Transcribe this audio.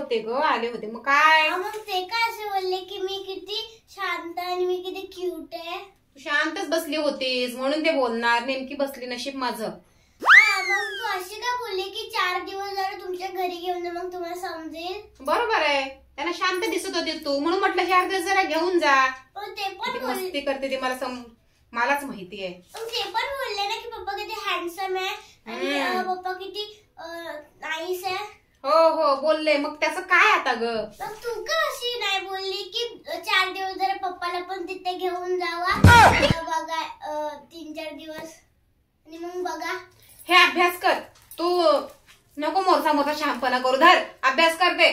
होते ग, आले होते. मग काय मग ते काय असे बोलले की मी किती शांत आणि मी किती क्यूट आहे. तू शांतच बसली होतीस म्हणून ते बोलणार. नेमकी बसली, नशीब माझं. मग तू अशी का बोलली की 4 दिवस जरा तुमच्या घरी घेऊन जा, मग तुम्हाला समजेल. बरोबर आहे, त्यांना शांत दिसत होती तू म्हणून म्हटलं 4 दिवस जरा घेऊन जा. ते पण मस्ती करते ती मलाच माहिती आहे. ते पण बोलले ना की पप्पा किती हँडसम आहे आणि पप्पा किती नाईस आहे. हो बोलले. मग त्याचं काय आता ग? मग तू का अशी नाही बोलली की 4 दिवस जरा पप्पाला पण तिथे घेऊन जावा बघा 3-4 दिवस आणि मग बघा. हे अभ्यास कर तू, नको मोठा शहाणपणा करू. धर अभ्यास कर ते.